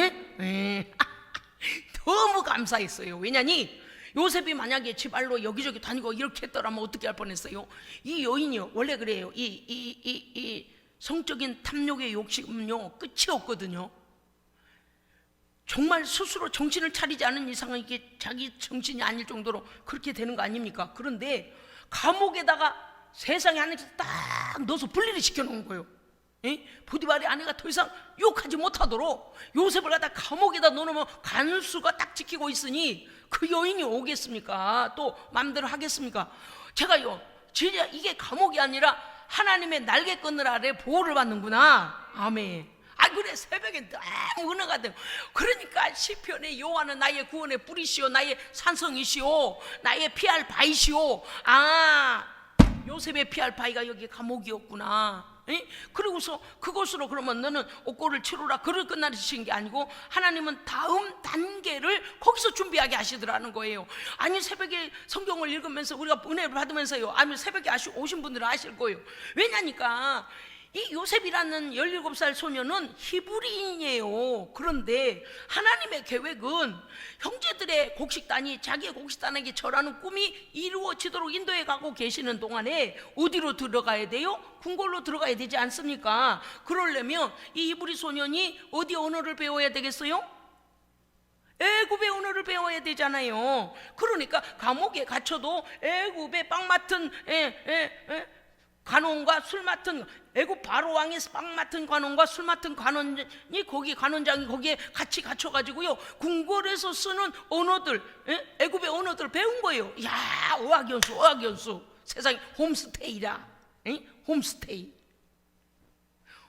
너무 감사했어요. 왜냐니 요셉이 만약에 지발로 여기저기 다니고 이렇게 했더라면 어떻게 할 뻔했어요? 이 여인이요, 원래 그래요. 이 성적인 탐욕의 욕심은요 끝이 없거든요. 정말 스스로 정신을 차리지 않은 이상은 이게 자기 정신이 아닐 정도로 그렇게 되는 거 아닙니까? 그런데 감옥에다가 세상에 안에서 딱 넣어서 분리를 시켜놓은 거예요. 보디발의 아내가 더 이상 유혹하지 못하도록 요셉을 갖다 감옥에다 넣어놓으면 간수가 딱 지키고 있으니 그 여인이 오겠습니까? 또 마음대로 하겠습니까? 제가요, 진짜 이게 감옥이 아니라 하나님의 날개끈을 아래 보호를 받는구나. 아멘. 그래, 새벽에 너무 은혜가 돼요. 그러니까 시편에 여호와는 나의 구원의 뿌리시오, 나의 산성이시오, 나의 피할 바이시오. 요셉의 피할 바위가 여기 감옥이었구나. 그리고서 그것으로 그러면 너는 옥고를 치루라, 그를 끝나시는 게 아니고 하나님은 다음 단계를 거기서 준비하게 하시더라는 거예요. 아니, 새벽에 성경을 읽으면서 우리가 은혜를 받으면서요, 아니 새벽에 오신 분들은 아실 거예요. 왜냐니까 이 요셉이라는 17살 소녀는 히브리인이에요. 그런데 하나님의 계획은 형제들의 곡식단이 자기의 곡식단에게 절하는 꿈이 이루어지도록 인도해 가고 계시는 동안에 어디로 들어가야 돼요? 궁궐로 들어가야 되지 않습니까? 그러려면 이 히브리 소년이 어디 언어를 배워야 되겠어요? 애굽의 언어를 배워야 되잖아요. 그러니까 감옥에 갇혀도 애굽의 빵 맡은 관원과 술 맡은, 애굽 바로 왕의 빵 맡은 관원과 술 맡은 관원이 거기 관원장이 거기에 같이 갇혀가지고요, 궁궐에서 쓰는 언어들, 애굽의 언어들 배운 거예요. 야, 어학연수 세상에 홈스테이라. 홈스테이.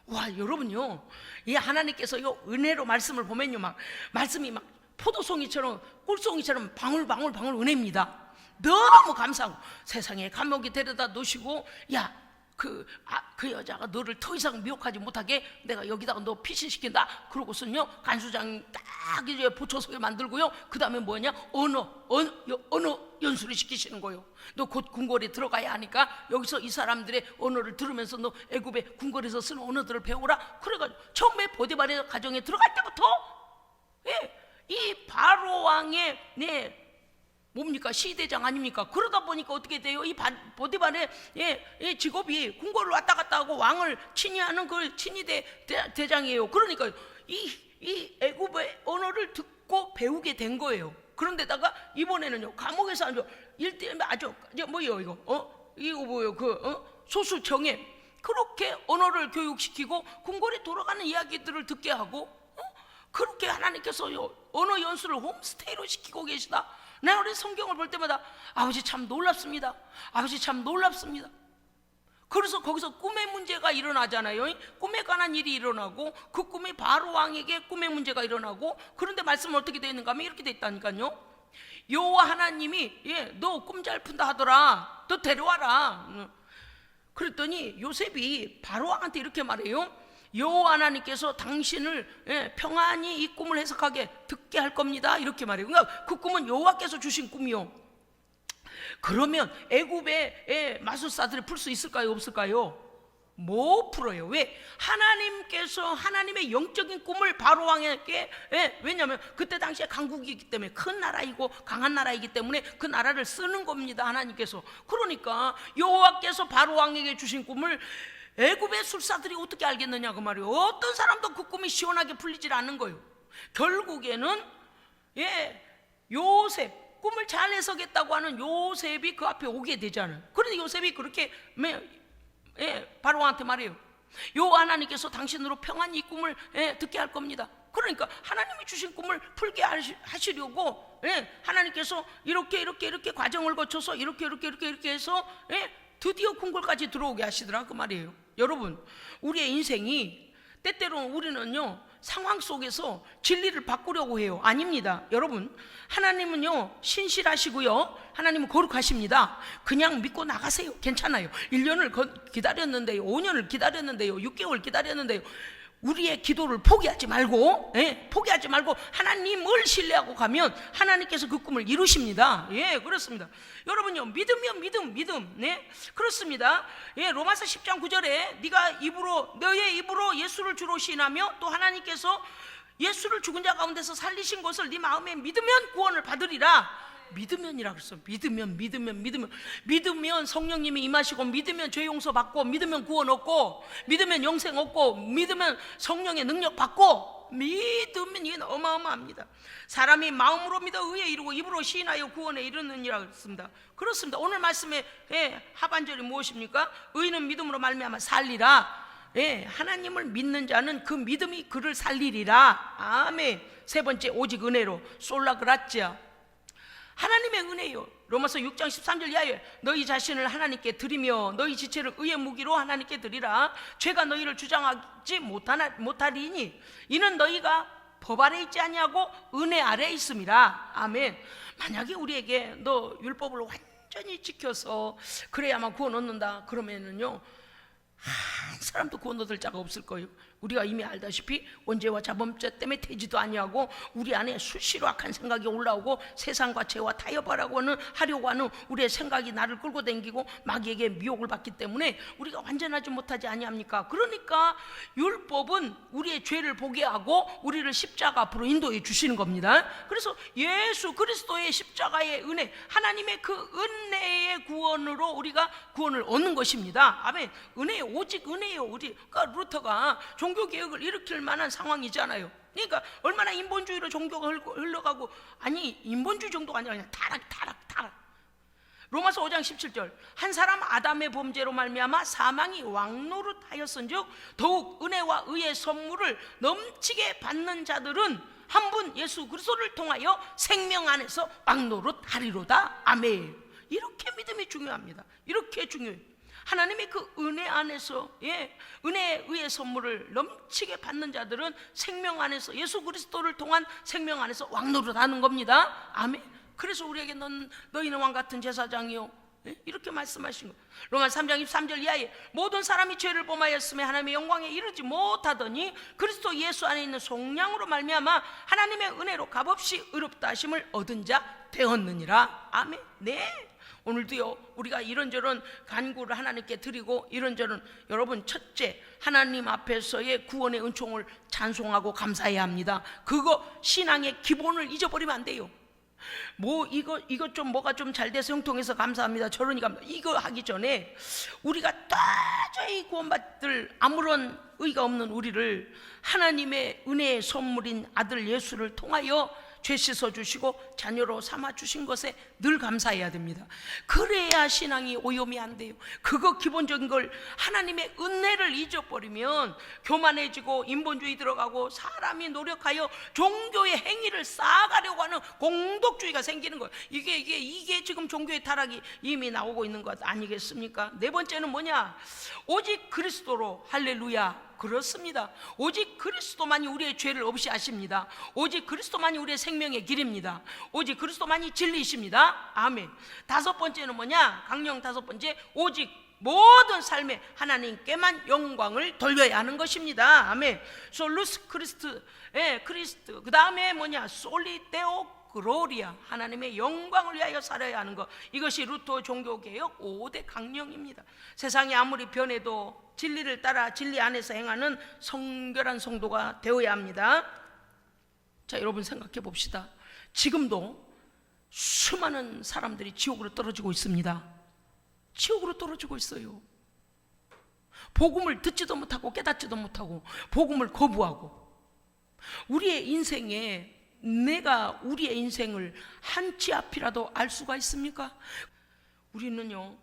와, 여러분요, 이 하나님께서 이 은혜로 말씀을 보면요, 막 말씀이 막 포도송이처럼 꿀송이처럼 방울방울 은혜입니다. 너무 감사하고, 세상에 감옥에 데려다 놓으시고, 야, 그 여자가 너를 더 이상 미혹하지 못하게 내가 여기다가 너 피신시킨다. 그러고서는요, 간수장이 딱 이제 보초석에 만들고요, 그 다음에 뭐냐, 언어 연수를 시키시는 거예요. 너 곧 궁궐에 들어가야 하니까 여기서 이 사람들의 언어를 들으면서 너 애굽의 궁궐에서 쓰는 언어들을 배우라. 그래가지고 처음에 보디발의 가정에 들어갈 때부터 이 바로 왕의 뭡니까? 시대장 아닙니까? 그러다 보니까 어떻게 돼요? 이 보디발의 직업이 궁궐을 왔다 갔다 하고 왕을 친위하는 그 친위대장이에요. 그러니까 이 애굽의 언어를 듣고 배우게 된 거예요. 그런데다가 이번에는요, 감옥에서 아주 뭐예요 이거? 이거 뭐예요? 소수정예 그렇게 언어를 교육시키고 궁궐에 돌아가는 이야기들을 듣게 하고, 그렇게 하나님께서요, 언어 연수를 홈스테이로 시키고 계시다. 내가 우리 성경을 볼 때마다 아버지 참 놀랍습니다. 아버지 참 놀랍습니다. 그래서 거기서 꿈의 문제가 일어나잖아요. 꿈에 관한 일이 일어나고, 그 꿈이 바로 왕에게 꿈의 문제가 일어나고, 그런데 말씀은 어떻게 되어 있는가 하면 이렇게 되어 있다니까요. 여호와 하나님이 너 꿈 잘 푼다 하더라, 너 데려와라. 그랬더니 요셉이 바로 왕한테 이렇게 말해요. 여호와 하나님께서 당신을 평안히 이 꿈을 해석하게 듣게 할 겁니다, 이렇게 말해요. 그러니까 그 꿈은 여호와께서 주신 꿈이요. 그러면 애굽의 마술사들이 풀 수 있을까요, 없을까요? 못 풀어요. 왜? 하나님께서 하나님의 영적인 꿈을 바로 왕에게, 왜냐하면 그때 당시에 강국이기 때문에, 큰 나라이고 강한 나라이기 때문에 그 나라를 쓰는 겁니다, 하나님께서. 그러니까 여호와께서 바로 왕에게 주신 꿈을 애굽의 술사들이 어떻게 알겠느냐 그 말이에요. 어떤 사람도 그 꿈이 시원하게 풀리질 않는 거예요. 결국에는 요셉, 꿈을 잘 해석했다고 하는 요셉이 그 앞에 오게 되잖아요. 그런데 요셉이 그렇게 바로왕한테 말해요. 여호와 하나님께서 당신으로 평안히 이 꿈을 듣게 할 겁니다. 그러니까 하나님이 주신 꿈을 풀게 하시려고 하나님께서 이렇게 과정을 거쳐서 이렇게 해서 드디어 궁궐까지 들어오게 하시더라 그 말이에요. 여러분, 우리의 인생이 때때로는 우리는요, 상황 속에서 진리를 바꾸려고 해요. 아닙니다. 여러분, 하나님은요 신실하시고요, 하나님은 거룩하십니다. 그냥 믿고 나가세요. 괜찮아요. 1년을 기다렸는데요, 5년을 기다렸는데요, 6개월 기다렸는데요, 우리의 기도를 포기하지 말고 하나님을 신뢰하고 가면 하나님께서 그 꿈을 이루십니다. 그렇습니다. 여러분요, 믿으면 믿음. 그렇습니다. 로마서 10장 9절에 너의 입으로 예수를 주로 시인하며 또 하나님께서 예수를 죽은 자 가운데서 살리신 것을 네 마음에 믿으면 구원을 받으리라. 믿으면이라 그랬어. 믿으면 성령님이 임하시고, 믿으면 죄 용서 받고, 믿으면 구원 얻고, 믿으면 영생 얻고, 믿으면 성령의 능력 받고, 믿으면 이게 어마어마합니다. 사람이 마음으로 믿어 의에 이르고 입으로 시인하여 구원에 이르느니라 그랬습니다. 그렇습니다. 오늘 말씀의 하반절이 무엇입니까? 의는 믿음으로 말미암아 살리라. 하나님을 믿는 자는 그 믿음이 그를 살리리라. 아멘. 세 번째, 오직 은혜로 솔라 그라치아. 하나님의 은혜요. 로마서 6장 13절 이하에 너희 자신을 하나님께 드리며 너희 지체를 의의 무기로 하나님께 드리라. 죄가 너희를 주장하지 못하리니 이는 너희가 법 아래 있지 아니하고 은혜 아래 있음이라. 아멘. 만약에 우리에게 너 율법을 완전히 지켜서 그래야만 구원 얻는다 그러면은요, 한 사람도 구원 얻을 자가 없을 거예요. 우리가 이미 알다시피 원죄와 자범죄 때문에 되지도 아니하고 우리 안에 수시로 악한 생각이 올라오고 세상과 죄와 타협하려고 하는 우리의 생각이 나를 끌고 다니고 마귀에게 미혹을 받기 때문에 우리가 완전하지 못하지 아니합니까? 그러니까 율법은 우리의 죄를 보게 하고 우리를 십자가 앞으로 인도해 주시는 겁니다. 그래서 예수 그리스도의 십자가의 은혜, 하나님의 그 은혜의 구원으로 우리가 구원을 얻는 것입니다. 아멘. 은혜, 오직 은혜예요. 우리가 루터가 종교개혁을 일으킬 만한 상황이잖아요. 그러니까 얼마나 인본주의로 종교가 흘러가고, 아니 인본주의 정도가 아니라 그냥 타락. 로마서 5장 17절 한 사람 아담의 범죄로 말미암아 사망이 왕노릇하였은즉 더욱 은혜와 의의 선물을 넘치게 받는 자들은 한 분 예수 그리스도를 통하여 생명 안에서 왕노릇하리로다. 아멘. 이렇게 믿음이 중요합니다. 이렇게 중요해요. 하나님의 그 은혜 안에서 은혜의 의의 선물을 넘치게 받는 자들은 생명 안에서 예수 그리스도를 통한 생명 안에서 왕노릇하는 겁니다. 아멘. 그래서 우리에게 너희는 왕같은 제사장이요, 이렇게 말씀하신 거예요. 로마 3장 23절 이하에 모든 사람이 죄를 범하였음에 하나님의 영광에 이르지 못하더니 그리스도 예수 안에 있는 속량으로 말미암아 하나님의 은혜로 값없이 의롭다 하심을 얻은 자 되었느니라. 아멘. 네. 오늘도요, 우리가 이런저런 간구를 하나님께 드리고 이런저런, 여러분, 첫째, 하나님 앞에서의 구원의 은총을 찬송하고 감사해야 합니다. 그거 신앙의 기본을 잊어버리면 안 돼요. 이거 좀 뭐가 좀 잘 돼서 형통해서 감사합니다, 저러니까 이거 하기 전에 우리가 도저히 구원받을 아무런 의가 없는 우리를 하나님의 은혜의 선물인 아들 예수를 통하여 죄 씻어주시고 자녀로 삼아주신 것에 늘 감사해야 됩니다. 그래야 신앙이 오염이 안 돼요. 그거 기본적인 걸, 하나님의 은혜를 잊어버리면 교만해지고 인본주의 들어가고 사람이 노력하여 종교의 행위를 쌓아가려고 하는 공덕주의가 생기는 거예요. 이게 지금 종교의 타락이 이미 나오고 있는 것 아니겠습니까? 네 번째는 뭐냐? 오직 그리스도로. 할렐루야. 그렇습니다. 오직 그리스도만이 우리의 죄를 없이 하십니다. 오직 그리스도만이 우리의 생명의 길입니다. 오직 그리스도만이 진리이십니다. 아멘. 다섯 번째는 뭐냐? 강령 다섯 번째, 오직 모든 삶에 하나님께만 영광을 돌려야 하는 것입니다. 아멘. 솔루스 크리스트, 크리스트. 그 다음에 뭐냐? 솔리데오 그로리아, 하나님의 영광을 위하여 살아야 하는 것. 이것이 루터 종교개혁 5대 강령입니다. 세상이 아무리 변해도 진리를 따라 진리 안에서 행하는 성결한 성도가 되어야 합니다. 자, 여러분 생각해 봅시다. 지금도 수많은 사람들이 지옥으로 떨어지고 있습니다. 지옥으로 떨어지고 있어요. 복음을 듣지도 못하고 깨닫지도 못하고 복음을 거부하고. 우리의 인생에 내가 우리의 인생을 한 치 앞이라도 알 수가 있습니까? 우리는요,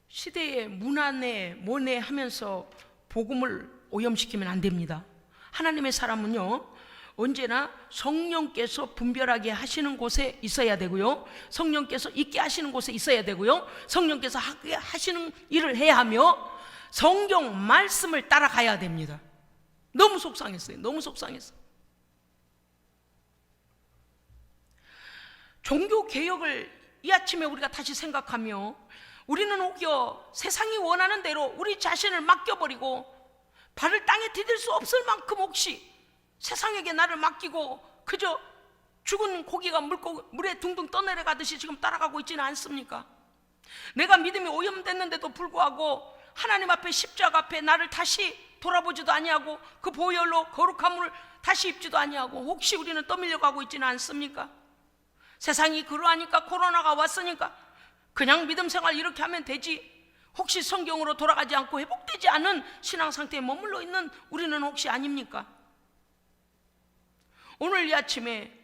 시대의 문화내 뭐내 하면서 복음을 오염시키면 안 됩니다. 하나님의 사람은요, 언제나 성령께서 분별하게 하시는 곳에 있어야 되고요, 성령께서 있게 하시는 곳에 있어야 되고요, 성령께서 하게 하시는 일을 해야 하며 성경 말씀을 따라가야 됩니다. 너무 속상했어요. 너무 속상했어요. 종교개혁을 이 아침에 우리가 다시 생각하며 우리는 오히려 세상이 원하는 대로 우리 자신을 맡겨버리고 발을 땅에 디딜 수 없을 만큼 혹시 세상에게 나를 맡기고 그저 죽은 고기가 물에 둥둥 떠내려가듯이 지금 따라가고 있지는 않습니까? 내가 믿음이 오염됐는데도 불구하고 하나님 앞에 십자가 앞에 나를 다시 돌아보지도 아니하고 그 보혈로 거룩함을 다시 입지도 아니하고 혹시 우리는 떠밀려가고 있지는 않습니까? 세상이 그러하니까, 코로나가 왔으니까 그냥 믿음 생활 이렇게 하면 되지, 혹시 성경으로 돌아가지 않고 회복되지 않은 신앙 상태에 머물러 있는 우리는 혹시 아닙니까? 오늘 이 아침에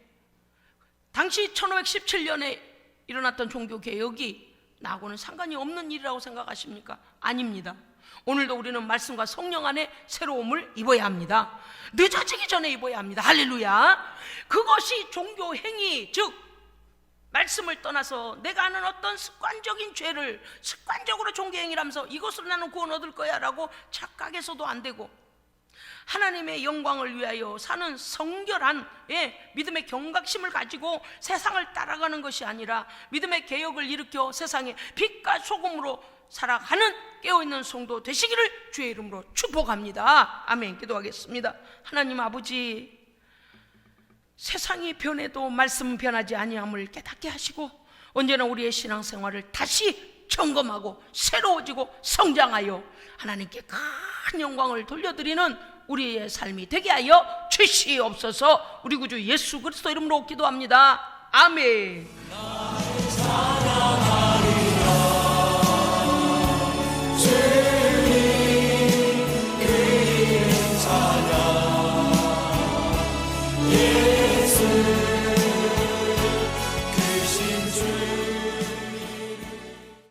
당시 1517년에 일어났던 종교개혁이 나하고는 상관이 없는 일이라고 생각하십니까? 아닙니다. 오늘도 우리는 말씀과 성령 안에 새로움을 입어야 합니다. 늦어지기 전에 입어야 합니다. 할렐루야. 그것이 종교행위, 즉 말씀을 떠나서 내가 아는 어떤 습관적인 죄를 습관적으로 종교행위를 하면서 이것으로 나는 구원 얻을 거야 라고 착각해서도 안 되고, 하나님의 영광을 위하여 사는 성결한 믿음의 경각심을 가지고 세상을 따라가는 것이 아니라 믿음의 개혁을 일으켜 세상에 빛과 소금으로 살아가는 깨어있는 성도 되시기를 주의 이름으로 축복합니다. 아멘. 기도하겠습니다. 하나님 아버지, 세상이 변해도 말씀은 변하지 아니함을 깨닫게 하시고 언제나 우리의 신앙생활을 다시 점검하고 새로워지고 성장하여 하나님께 큰 영광을 돌려드리는 우리의 삶이 되게 하여 주시옵소서. 우리 구주 예수 그리스도 이름으로 기도합니다. 아멘. 주님 그 이름 찬양